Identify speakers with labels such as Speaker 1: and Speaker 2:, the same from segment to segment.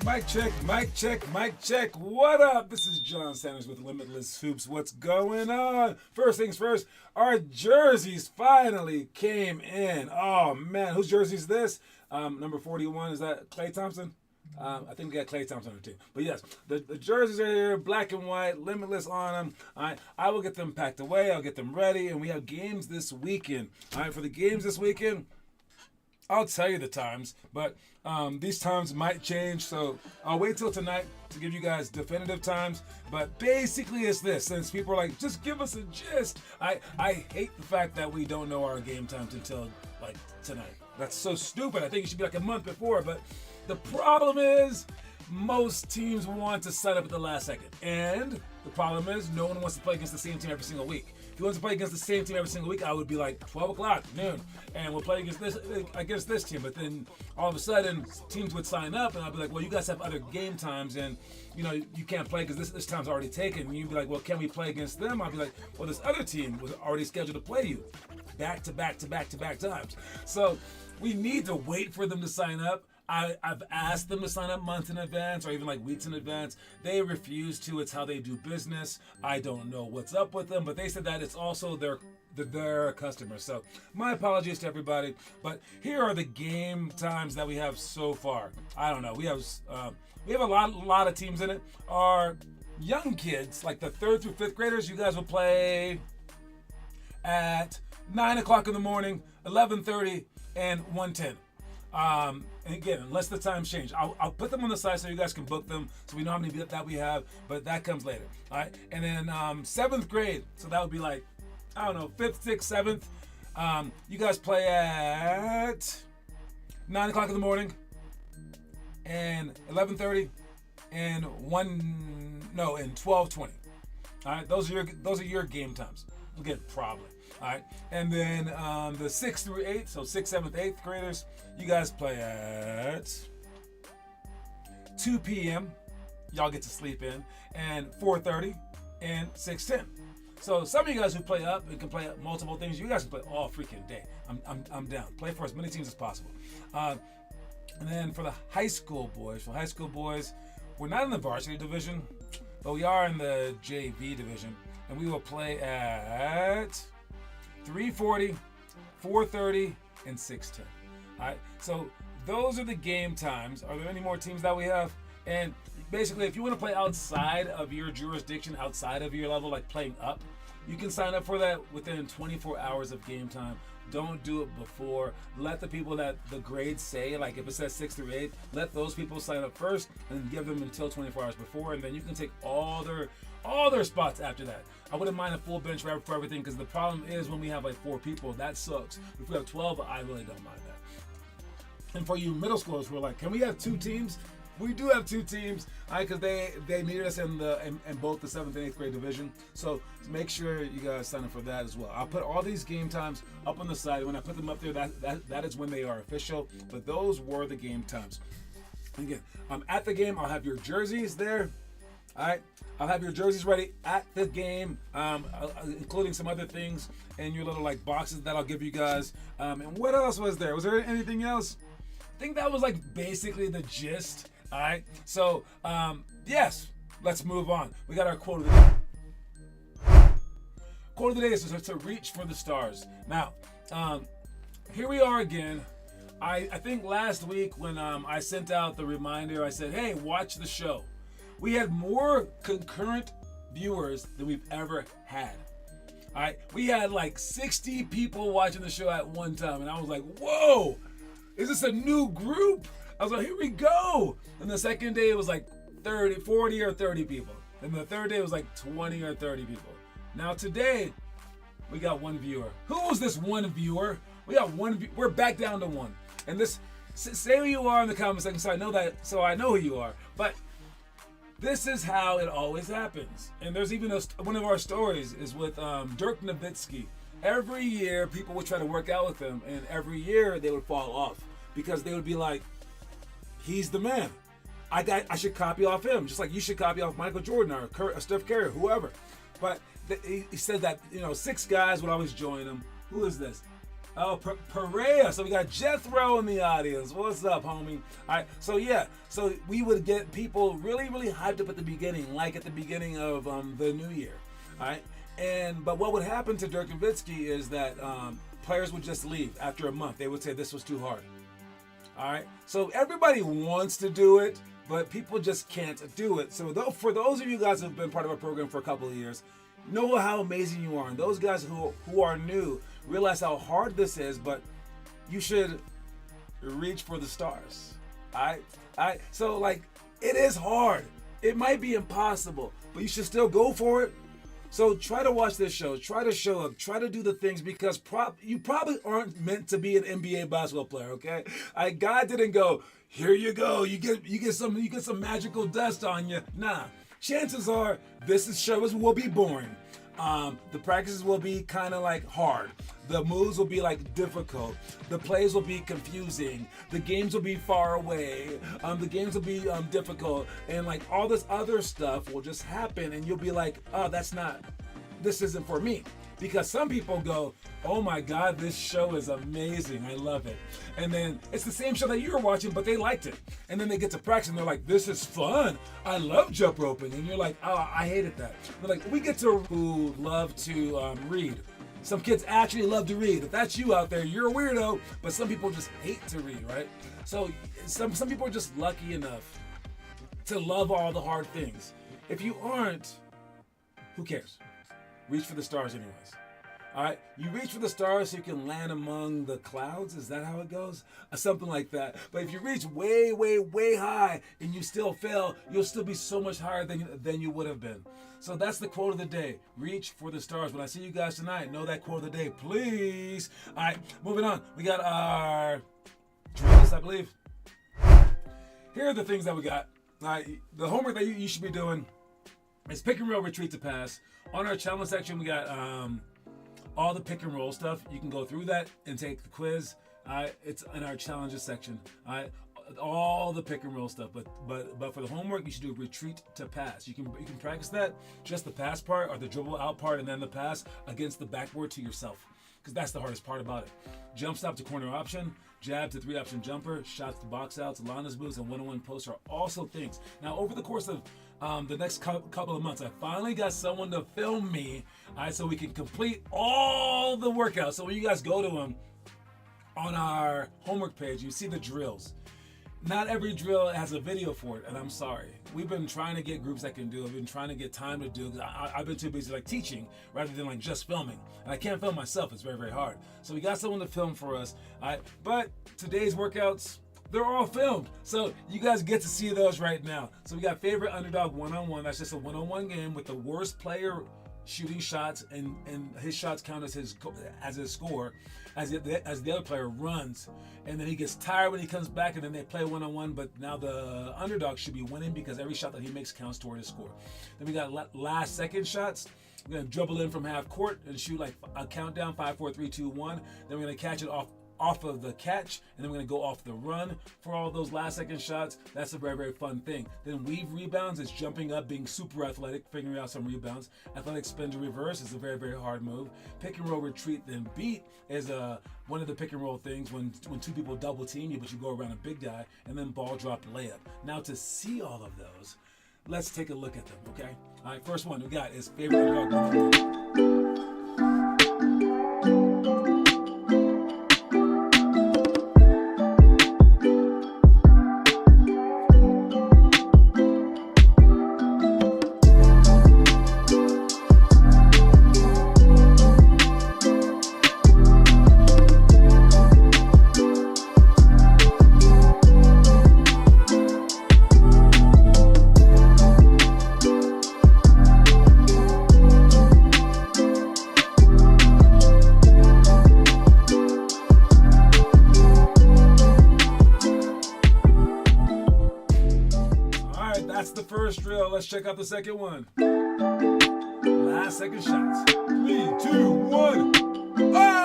Speaker 1: Mic check, mic check, mic check. What up? This is John Sanders with Limitless Hoops. What's going on? First things first, our jerseys finally came in. Oh man, whose jersey is this? Number 41, is that Klay Thompson? I think we got Klay Thompson on the team. But yes, the jerseys are here, black and white, Limitless on them. I will get them packed away. I'll get them ready. And we have games this weekend. All right, for the games this weekend, I'll tell you the times, but these times might change, so I'll wait till tonight to give you guys definitive times. But basically it's this, since people are like, just give us a gist. I hate the fact that we don't know our game times until like tonight. That's so stupid. I think it should be like a month before, but the problem is most teams want to sign up at the last second. And the problem is no one wants to play against the same team every single week. If you want to play against the same team every single week, I would be like 12 o'clock, noon, and we'll play against this team. But then all of a sudden, teams would sign up, and I'd be like, well, you guys have other game times, and you can't play because this time's already taken. And you'd be like, well, can we play against them? I'd be like, well, this other team was already scheduled to play you back to back to back to back times. So we need to wait for them to sign up. I've asked them to sign up months in advance or even like weeks in advance. They refuse to. It's how they do business. I don't know what's up with them, but they said that it's also their customers. So my apologies to everybody. But here are the game times that we have so far. I don't know. We have a lot of teams in it. Our young kids, like the 3rd through 5th graders, you guys will play at 9 o'clock in the morning, 11:30, and 1:10. And again, unless the times change, I'll put them on the side so you guys can book them so we know how many that we have, but that comes later. All right. And then 7th grade, so that would be like, I don't know, 5th, 6th, 7th. You guys play at 9 o'clock in the morning and 11:30 and 12:20. All right. Those are your game times. Again, probably. All right, and then the 6th through 8th, so 6th, 7th, 8th graders, you guys play at 2 p.m. Y'all get to sleep in, and 4:30 and 6:10. So some of you guys who play up and can play up multiple things, you guys can play all freaking day. I'm down. Play for as many teams as possible. And then for the high school boys, we're not in the varsity division, but we are in the JV division, and we will play at 3:40, 4:30, and 6:10. All right, so those are the game times. Are there any more teams that we have? And basically, if you want to play outside of your jurisdiction, outside of your level, like playing up, you can sign up for that within 24 hours of game time. Don't do it before. Let the people that the grades say, like if it says 6 through 8, let those people sign up first and give them until 24 hours before, and then you can take all their spots after that. I wouldn't mind a full bench for everything, because the problem is when we have like 4 people, that sucks. If we have 12, I really don't mind that. And for you middle schoolers who are like, can we have 2 teams? We do have 2 teams, because they needed us in both the 7th and 8th grade division. So make sure you guys sign up for that as well. I'll put all these game times up on the side. When I put them up there, that is when they are official. But those were the game times. Again, at the game, I'll have your jerseys there. All right, I'll have your jerseys ready at the game, including some other things in your little like boxes that I'll give you guys. And what else was there? Was there anything else? I think that was like basically the gist. All right, so yes, let's move on. We got our quote of the day. Quote of the day is to reach for the stars. Now, here we are again. I think last week when I sent out the reminder, I said, hey, watch the show. We had more concurrent viewers than we've ever had. All right, we had like 60 people watching the show at one time, and I was like, whoa, is this a new group? I was like, here we go. And the second day it was like 40 or 30 people. And the third day it was like 20 or 30 people. Now today, we got 1 viewer. Who was this 1 viewer? We got 1 we're back down to 1. And this, say who you are in the comment section so I know who you are. But this is how it always happens. And there's even one of our stories is with Dirk Nowitzki. Every year, people would try to work out with him, and every year they would fall off because they would be like, he's the man. I should copy off him, just like you should copy off Michael Jordan or Steph Curry, whoever. But he said that 6 guys would always join him. Who is this? Oh, Perea. So we got Jethro in the audience. What's up, homie? All right. So yeah. So we would get people really, really hyped up at the beginning, like at the beginning of the new year. All right. But what would happen to Dirk Nowitzki is that players would just leave after a month. They would say this was too hard. All right. So everybody wants to do it, but people just can't do it. So for those of you guys who have been part of our program for a couple of years, know how amazing you are. And those guys who are new, realize how hard this is, but you should reach for the stars. All right. So like, it is hard. It might be impossible, but you should still go for it. So try to watch this show. Try to show up. Try to do the things, because you probably aren't meant to be an NBA basketball player. Okay, God didn't go, here you go. You get some magical dust on you. Nah. Chances are shows will be boring. The practices will be kind of like hard. The moves will be like difficult. The plays will be confusing. The games will be far away. The games will be difficult, and like all this other stuff will just happen, and you'll be like, oh, this isn't for me. Because some people go, oh my God, this show is amazing. I love it. And then it's the same show that you were watching, but they liked it. And then they get to practice and they're like, this is fun. I love jump roping. And you're like, oh, I hated that. They're like, we get to who love to read. Some kids actually love to read. If that's you out there, you're a weirdo, but some people just hate to read, right? So some people are just lucky enough to love all the hard things. If you aren't, who cares? Reach for the stars anyways. All right, you reach for the stars so you can land among the clouds. Is that how it goes? Something like that. But if you reach way, way, way high and you still fail, you'll still be so much higher than you would have been. So that's the quote of the day. Reach for the stars. When I see you guys tonight, know that quote of the day, please. All right, moving on. We got our drills, I believe. Here are the things that we got. All right, the homework that you should be doing is pick and roll, retreat to pass. On our challenge section, we got all the pick and roll stuff. You can go through that and take the quiz. It's in our challenges section. All the pick and roll stuff. But for the homework, you should do retreat to pass. You can practice that, just the pass part or the dribble out part, and then the pass against the backboard to yourself, because that's the hardest part about it. Jump stop to corner option, jab to 3-option jumper, shots to box outs, Lana's moves, and one-on-one posts are also things. Now, over the course of the next couple of months, I finally got someone to film me, so we can complete all the workouts. So when you guys go to them on our homework page, you see the drills. Not every drill has a video for it, and I'm sorry. We've been trying to get groups that can do it. We've been trying to get time to do it. I've been too busy like teaching rather than like just filming. And I can't film myself. It's very, very hard. So we got someone to film for us. But today's workouts, they're all filmed. So you guys get to see those right now. So we got favorite underdog one-on-one. That's just a one-on-one game with the worst player shooting shots, and his shots count as his score as the other player runs, and then he gets tired when he comes back, and then they play one-on-one. But now the underdog should be winning because every shot that he makes counts toward his score. Then we got last second shots. We're gonna dribble in from half court and shoot like a countdown, 5, 4, 3, 2, 1. Then we're gonna catch it off of the catch, and then we're going to go off the run for all those last second shots. That's a very, very fun thing. Then weave rebounds is jumping up, being super athletic, figuring out some rebounds. Athletic spin to reverse is a very, very hard move. Pick and roll retreat then beat is one of the pick and roll things when two people double team you, but you go around a big guy, and then ball drop layup. Now to see all of those, let's take a look at them, okay? All right, first one we got is favorite underdog. Let's check out the second one. Last second shots. 3, 2, 1. Oh!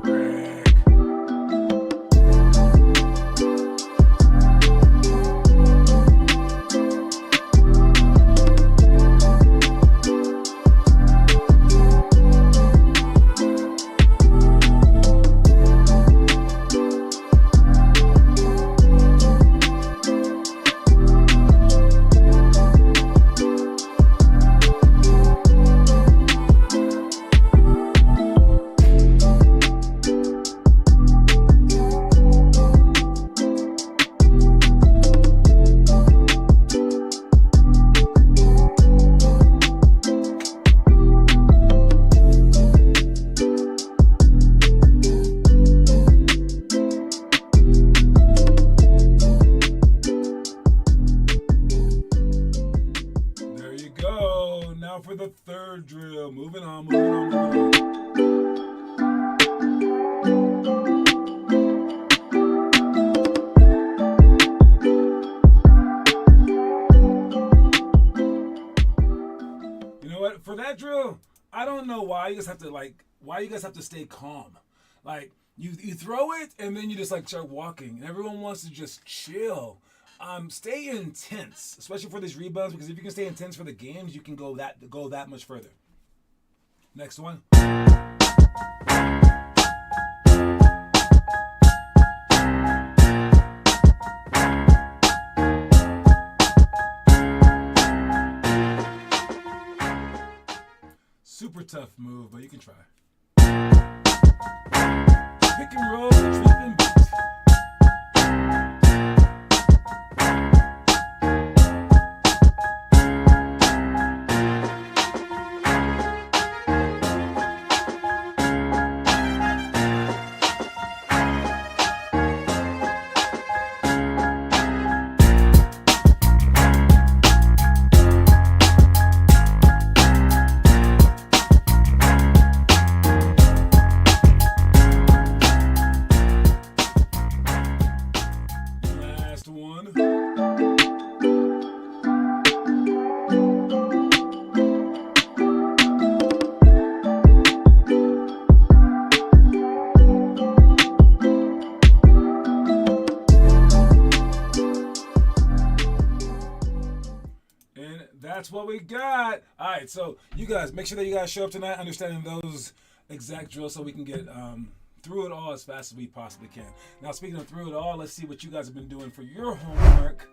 Speaker 1: Brick. third drill. Moving on, moving on, moving on. You know what? For that drill, I don't know why you guys have to stay calm. Like you throw it and then you just like start walking, and everyone wants to just chill. Stay intense, especially for these rebounds, because if you can stay intense for the games, you can go that much further. Next one. Super tough move, but you can try. Pick and roll, trip and beat. That's what we got. All right, so you guys, make sure that you guys show up tonight understanding those exact drills so we can get through it all as fast as we possibly can. Now, speaking of through it all, let's see what you guys have been doing for your homework.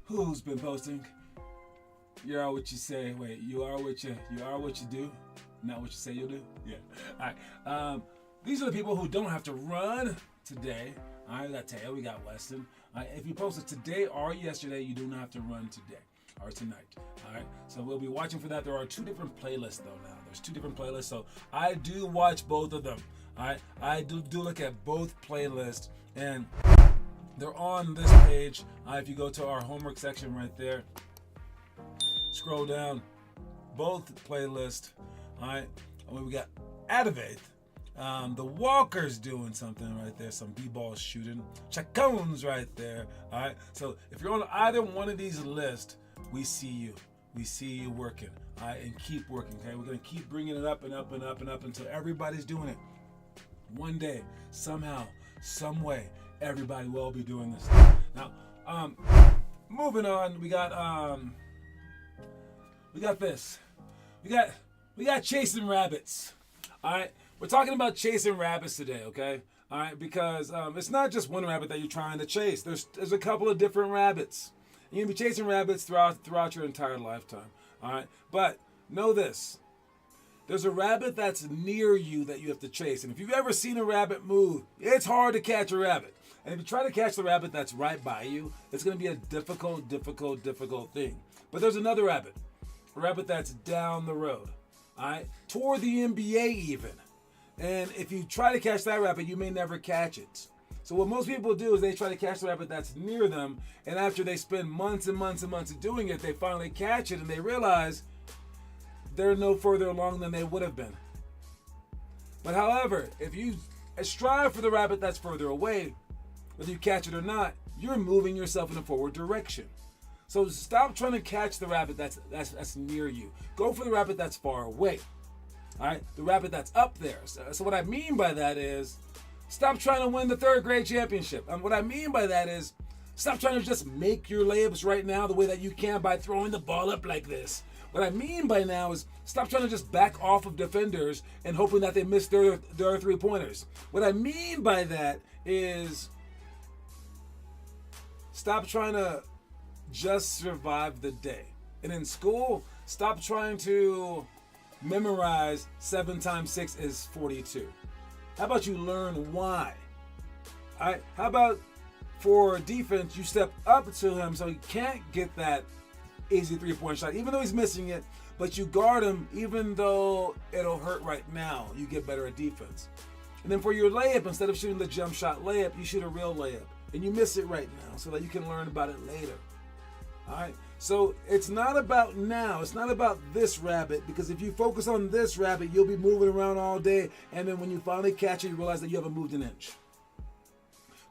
Speaker 1: Who's been posting? You are what you say. Wait, you are what you do, not what you say you'll do. Yeah. All right. These are the people who don't have to run today. All right, we got Teo, we got Weston. All right, if you posted today or yesterday, you do not have to run today. Or tonight. All right, so we'll be watching for that. There are two different playlists though now. There's two different playlists, so I do watch both of them. All right, I do look at both playlists, and they're on this page. If you go to our homework section right there, scroll down, both playlists. All right, we got Adivate. The Walker's doing something right there. Some b-ball shooting. Chacone's right there. All right, so if you're on either one of these lists, we see you. We see you working. All right, and keep working, okay? We're going to keep bringing it up and up and up and up until everybody's doing it. One day, somehow, some way, everybody will be doing this. Now, moving on, we got this. We got chasing rabbits. All right, we're talking about chasing rabbits today, okay? All right, because it's not just one rabbit that you're trying to chase. There's a couple of different rabbits. You're going to be chasing rabbits throughout your entire lifetime. All right? But know this. There's a rabbit that's near you that you have to chase. And if you've ever seen a rabbit move, it's hard to catch a rabbit. And if you try to catch the rabbit that's right by you, it's going to be a difficult thing. But there's another rabbit. A rabbit that's down the road. All right? Toward the NBA even. And if you try to catch that rabbit, you may never catch it. So what most people do is they try to catch the rabbit that's near them, and after they spend months and months and months doing it, they finally catch it and they realize they're no further along than they would have been. But however, if you strive for the rabbit that's further away, whether you catch it or not, you're moving yourself in a forward direction. So stop trying to catch the rabbit that's near you. Go for the rabbit that's far away. All right, the rabbit that's up there. So what I mean by that is, stop trying to win the third grade championship. And what I mean by that is, stop trying to just make your layups right now the way that you can by throwing the ball up like this. What I mean by now is, stop trying to just back off of defenders and hoping that they miss their three-pointers. What I mean by that is, stop trying to just survive the day. And in school, stop trying to memorize 7 times 6 is 42. How about you learn why? All right, how about for defense, you step up to him so he can't get that easy three-point shot, even though he's missing it, but you guard him even though it'll hurt right now. You get better at defense. And then for your layup, instead of shooting the jump shot layup, you shoot a real layup. And you miss it right now so that you can learn about it later. All right. So it's not about now. It's not about this rabbit, because if you focus on this rabbit, you'll be moving around all day, and then when you finally catch it, you realize that you haven't moved an inch.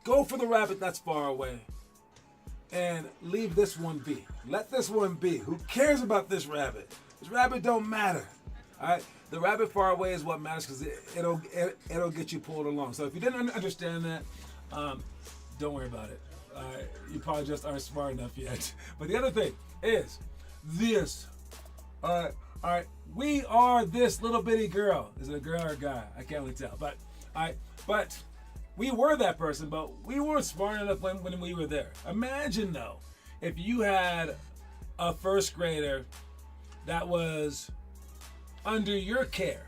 Speaker 1: Go for the rabbit that's far away, and leave this one be. Let this one be. Who cares about this rabbit? This rabbit don't matter. All right. The rabbit far away is what matters, because it'll get you pulled along. So if you didn't understand that, don't worry about it. You probably just aren't smart enough yet. But the other thing is this. All right. We are this little bitty girl. Is it a girl or a guy? I can't really tell. But we were that person, but we weren't smart enough when we were there. Imagine though, if you had a first grader that was under your care.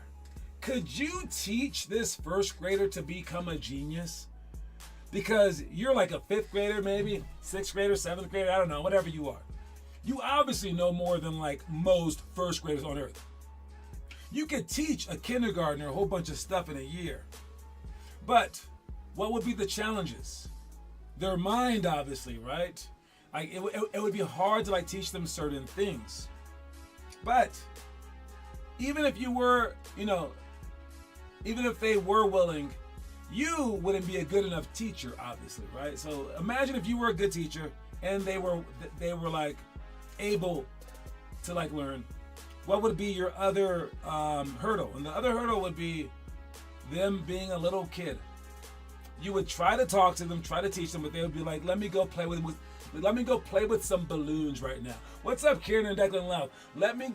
Speaker 1: Could you teach this first grader to become a genius? Because you're like a fifth grader, maybe sixth grader, seventh grader, I don't know, whatever you are. You obviously know more than like most first graders on earth. You could teach a kindergartner a whole bunch of stuff in a year. But what would be the challenges? Their mind, obviously, right? Like it would be hard to like teach them certain things. But even if you were, even if they were willing, you wouldn't be a good enough teacher, obviously, right? So imagine if you were a good teacher and they were like able to like learn. What would be your other hurdle? And the other hurdle would be them being a little kid. You would try to talk to them, try to teach them, but they would be like, let me go play with some balloons right now. What's up, Kieran and Declan Lau? Let me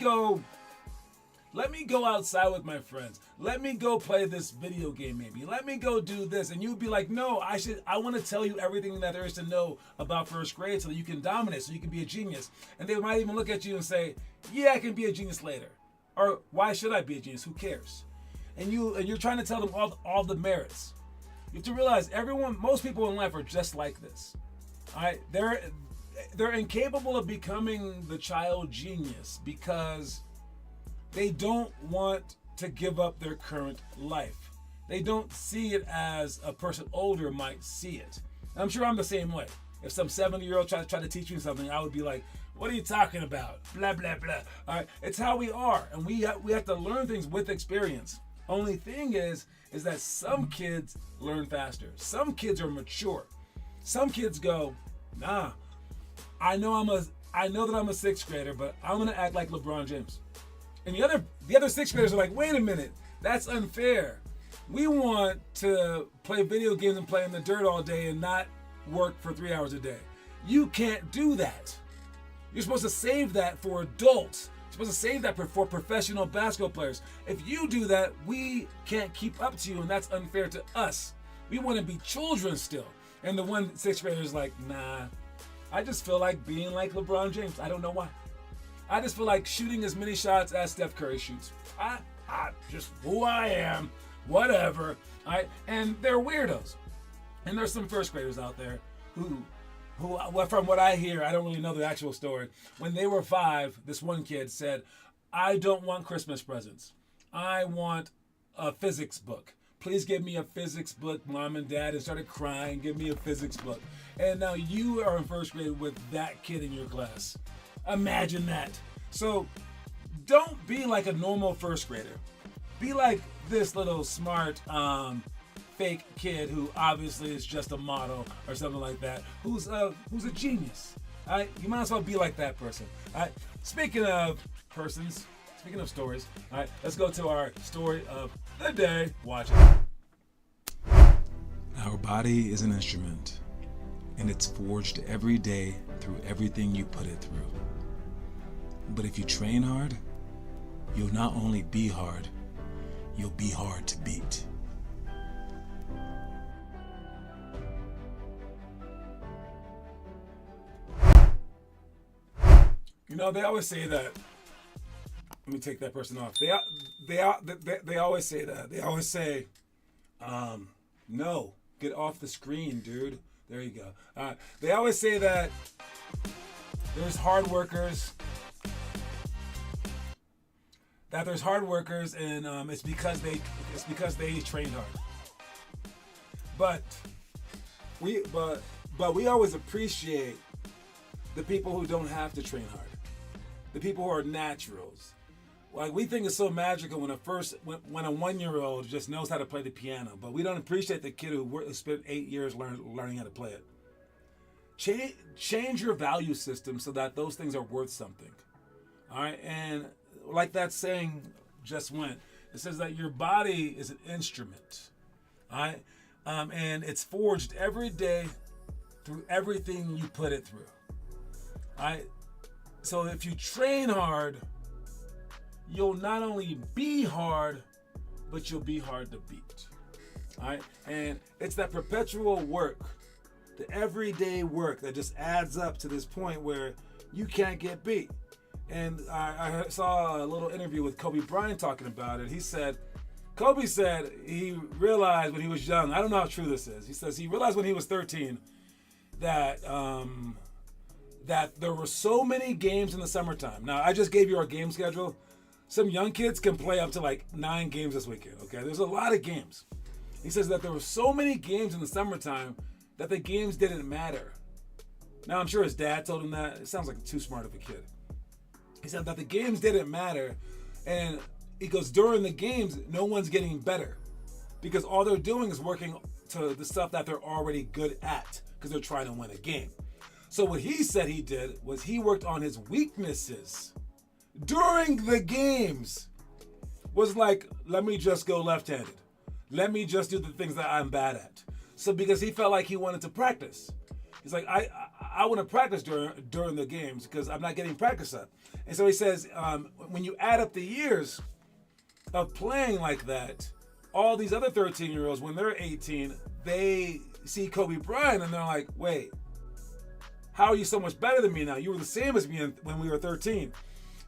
Speaker 1: go outside with my friends. Let me go play this video game maybe. Let me go do this. And you'd be like, no, I want to tell you everything that there is to know about first grade so that you can dominate, so you can be a genius. And they might even look at you and say, yeah, I can be a genius later. Or why should I be a genius? Who cares? And you're trying to tell them all the merits. You have to realize most people in life are just like this. All right? They're incapable of becoming the child genius because they don't want to give up their current life. They don't see it as a person older might see it. And I'm sure I'm the same way. If some 70-year-old tried to teach me something, I would be like, what are you talking about? Blah, blah, blah. All right, it's how we are. And we have to learn things with experience. Only thing is that some kids learn faster. Some kids are mature. Some kids go, nah, I know that I'm a sixth grader, but I'm going to act like LeBron James. And the other sixth graders are like, wait a minute, that's unfair. We want to play video games and play in the dirt all day and not work for 3 hours a day. You can't do that. You're supposed to save that for adults. You're supposed to save that for professional basketball players. If you do that, we can't keep up to you, and that's unfair to us. We want to be children still. And the one sixth grader is like, nah, I just feel like being like LeBron James. I don't know why. I just feel like shooting as many shots as Steph Curry shoots. I just who I am, whatever. And they're weirdos. And there's some first graders out there who, from what I hear, I don't really know the actual story. When they were 5, this one kid said, I don't want Christmas presents. I want a physics book. Please give me a physics book, Mom and Dad, and started crying, give me a physics book. And now you are in first grade with that kid in your class. Imagine that. So don't be like a normal first grader. Be like this little smart fake kid who obviously is just a model or something like that, who's a genius. All right? You might as well be like that person. All right? Speaking of persons, speaking of stories, all right, let's go to our story of the day. Watch it. Our body is an instrument, and it's forged every day through everything you put it through. But if you train hard, you'll not only be hard, you'll be hard to beat. They always say that. Let me take that person off. They always say that. They always say, no, get off the screen, dude. There you go. They always say that there's hard workers. That there's hard workers, and it's because they trained hard. But we always appreciate the people who don't have to train hard, the people who are naturals. Like, we think it's so magical when a 1-year-old just knows how to play the piano, but we don't appreciate the kid who spent 8 years learning how to play it. Change your value system so that those things are worth something. All right, and like that saying just went, it says that your body is an instrument. All right, and it's forged every day through everything you put it through. All right, so if you train hard, you'll not only be hard, but you'll be hard to beat. All right, and it's that perpetual work, the everyday work that just adds up to this point where you can't get beat. And I saw a little interview with Kobe Bryant talking about it. Kobe said he realized when he was young, I don't know how true this is. He says he realized when he was 13 that that there were so many games in the summertime. Now, I just gave you our game schedule. Some young kids can play up to like 9 games this weekend, okay? There's a lot of games. He says that there were so many games in the summertime that the games didn't matter. Now, I'm sure his dad told him that. It sounds like too smart of a kid. He said that the games didn't matter, and he goes, during the games, no one's getting better because all they're doing is working to the stuff that they're already good at because they're trying to win a game. So what he said he did was he worked on his weaknesses during the games. Was like, let me just go left-handed. Let me just do the things that I'm bad at. So because he felt like he wanted to practice. He's like, I want to practice during the games because I'm not getting practice up. And so he says, when you add up the years of playing like that, all these other 13-year-olds, when they're 18, they see Kobe Bryant and they're like, wait, how are you so much better than me now? You were the same as me when we were 13.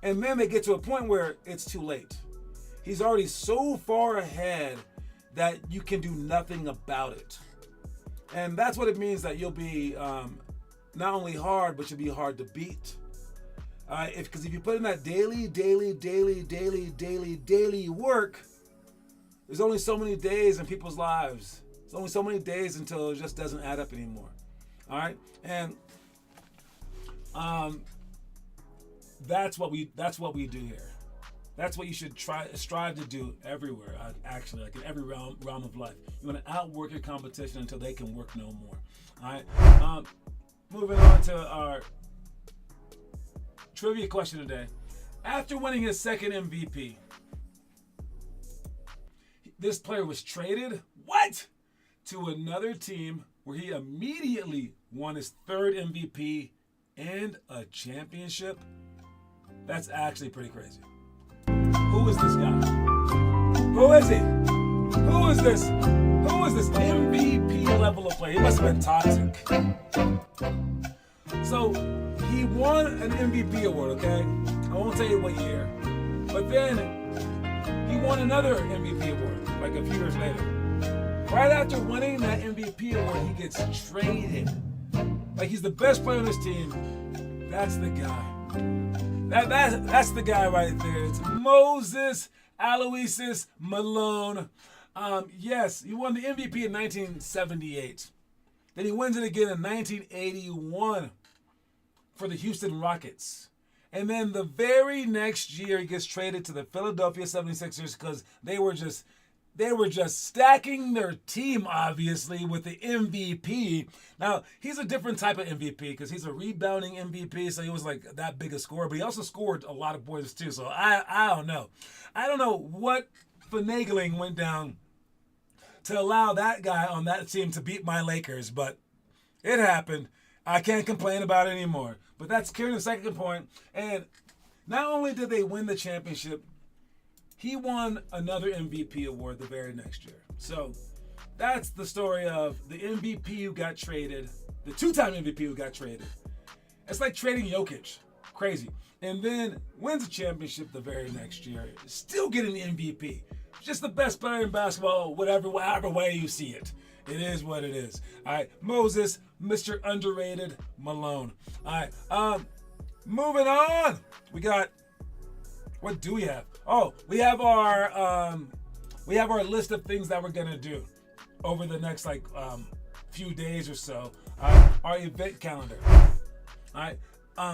Speaker 1: And then they get to a point where it's too late. He's already so far ahead that you can do nothing about it. And that's what it means that you'll be not only hard, but you'll be hard to beat. Because if you put in that daily work, there's only so many days in people's lives. There's only so many days until it just doesn't add up anymore. All right, and that's what we do here. That's what you should strive to do everywhere. Actually, like in every realm of life, you want to outwork your competition until they can work no more. All right. Moving on to our trivia question today. After winning his second MVP, this player was traded to another team where he immediately won his third MVP and a championship. That's actually pretty crazy. Who is this guy? Who is he? Who is this? Who is this MVP level of player? He must have been toxic. So he won an MVP award, okay? I won't tell you what year. But then he won another MVP award like a few years later. Right after winning that MVP award, he gets traded. Like he's the best player on his team. That's the guy. That's the guy right there. It's Moses Aloysius Malone. Yes, he won the MVP in 1978. Then he wins it again in 1981 for the Houston Rockets. And then the very next year, he gets traded to the Philadelphia 76ers because they were just stacking their team, obviously, with the MVP. Now, he's a different type of MVP because he's a rebounding MVP, so he was like that big a scorer, but he also scored a lot of points too, so I don't know. I don't know what finagling went down to allow that guy on that team to beat my Lakers, but it happened. I can't complain about it anymore. But that's carrying the second point. And not only did they win the championship, he won another MVP award the very next year. So that's the story of the MVP who got traded, the two-time MVP who got traded. It's like trading Jokic. Crazy. And then wins a championship the very next year, still getting the MVP. Just the best player in basketball, however way you see it. It is what it is. All right, Moses, Mr. Underrated Malone. All right, moving on. What do we have? Oh, we have our list of things that we're gonna do over the next few days or so. Our event calendar. All right,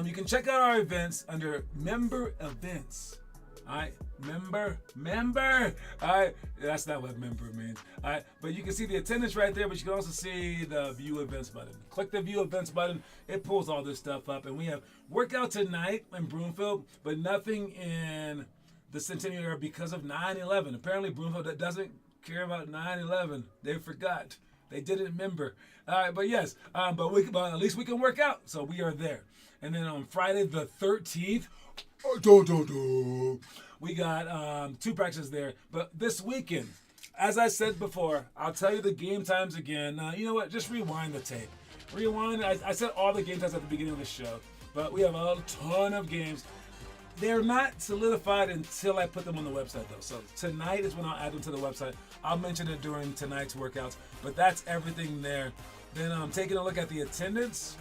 Speaker 1: You can check out our events under member events. All right, member. All right, that's not what member means. All right, but you can see the attendance right there, but you can also see the view events button. Click the view events button. It pulls all this stuff up, and we have workout tonight in Broomfield, but nothing in the Centennial area because of 9/11. Apparently, Broomfield doesn't care about 9/11. They forgot. They didn't remember. All right, but yes, but at least we can work out, so we are there. And then on Friday the 13th, we got 2 practices there. But this weekend, as I said before, I'll tell you the game times again. You know what? Just rewind the tape. Rewind. I said all the game times at the beginning of the show, but we have a ton of games. They're not solidified until I put them on the website, though. So tonight is when I'll add them to the website. I'll mention it during tonight's workouts, but that's everything there. Then I'm taking a look at the attendance.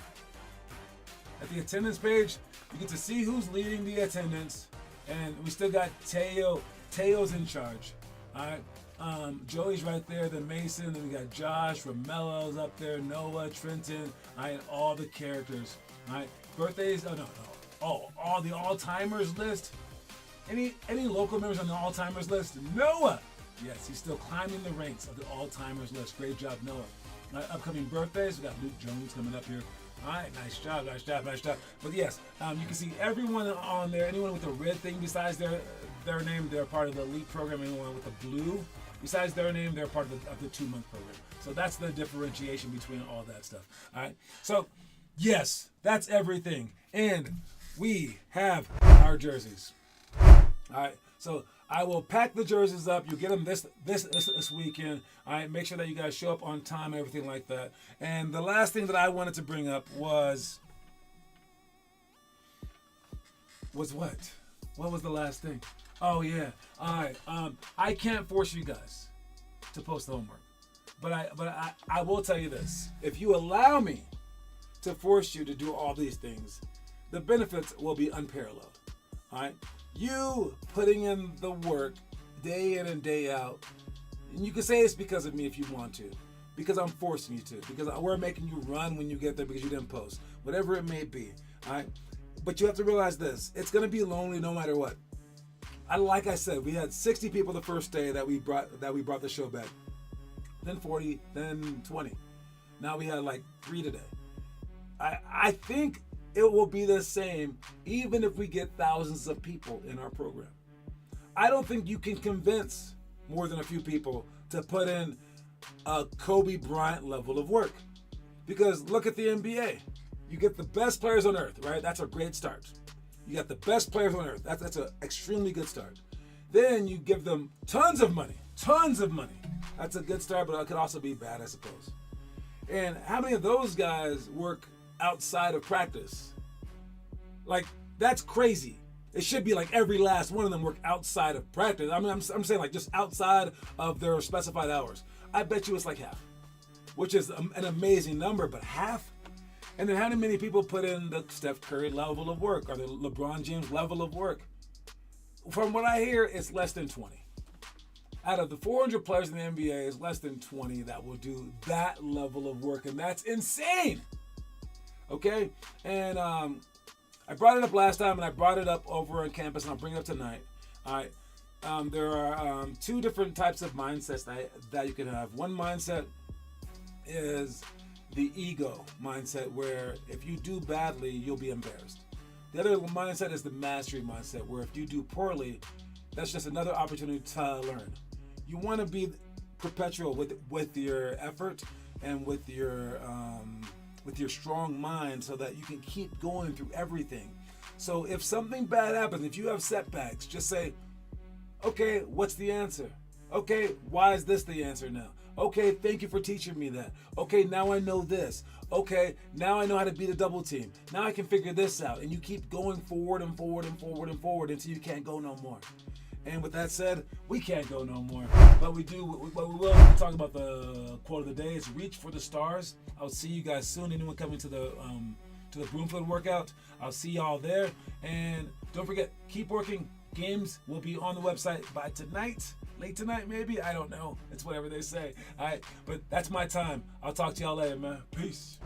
Speaker 1: At the attendance page, you get to see who's leading the attendance, and we still got Teo. Teo's in charge. All right, Joey's right there. Then Mason. Then we got Josh. Romelo's up there. Noah, Trenton. All right, all the characters. All right, birthdays. Oh no. Oh, all the all-timers list. Any local members on the all-timers list? Noah. Yes, he's still climbing the ranks of the all-timers list. Great job, Noah. Upcoming birthdays. We got Luke Jones coming up here. All right, nice job. But yes, you can see everyone on there. Anyone with a red thing besides their name, they're part of the elite program. Anyone with a blue besides their name, they're part of the 2-month program. So that's the differentiation between all that stuff. All right. So yes, that's everything, and we have our jerseys. All right. So I will pack the jerseys up. You get them this weekend. All right. Make sure that you guys show up on time and everything like that. And the last thing that I wanted to bring up was what? What was the last thing? Oh yeah. All right. I can't force you guys to post the homework, but I will tell you this: if you allow me to force you to do all these things, the benefits will be unparalleled. All right. You putting in the work day in and day out, and you can say it's because of me if you want to, because I'm forcing you to, because we're making you run when you get there because you didn't post, whatever it may be. All right. But you have to realize this: it's going to be lonely no matter what. Like I said, we had 60 people the first day that we brought the show back, then 40, then 20. Now we had like 3 today. I think it will be the same even if we get thousands of people in our program. I don't think you can convince more than a few people to put in a Kobe Bryant level of work. Because look at the NBA. You get the best players on earth, right? That's a great start. You got the best players on earth. That's an extremely good start. Then you give them tons of money. That's a good start, but it could also be bad, I suppose. And how many of those guys work outside of practice? Like, that's crazy. It should be like every last one of them work outside of practice. I mean, I'm saying like just outside of their specified hours. I bet you it's like half, which is an amazing number, but half? And then how many people put in the Steph Curry level of work or the LeBron James level of work? From what I hear, it's less than 20. Out of the 400 players in the NBA, it's less than 20 that will do that level of work, and that's insane. Okay? And I brought it up last time, and I brought it up over on campus, and I'll bring it up tonight. All right. There are 2 different types of mindsets that you can have. One mindset is the ego mindset, where if you do badly, you'll be embarrassed. The other mindset is the mastery mindset, where if you do poorly, that's just another opportunity to learn. You want to be perpetual with your effort and with your strong mind, so that you can keep going through everything. So if something bad happens, if you have setbacks, just say, okay, what's the answer? Okay, why is this the answer now? Okay, thank you for teaching me that. Okay, now I know this. Okay, now I know how to beat a double team. Now I can figure this out. And you keep going forward and forward and forward and forward until you can't go no more. And with that said, we can't go no more. But we will talk about the quote of the day. It's reach for the stars. I'll see you guys soon. Anyone coming to the Broomfield workout, I'll see y'all there. And don't forget, keep working. Games will be on the website by tonight. Late tonight, maybe? I don't know. It's whatever they say. All right, but that's my time. I'll talk to y'all later, man. Peace.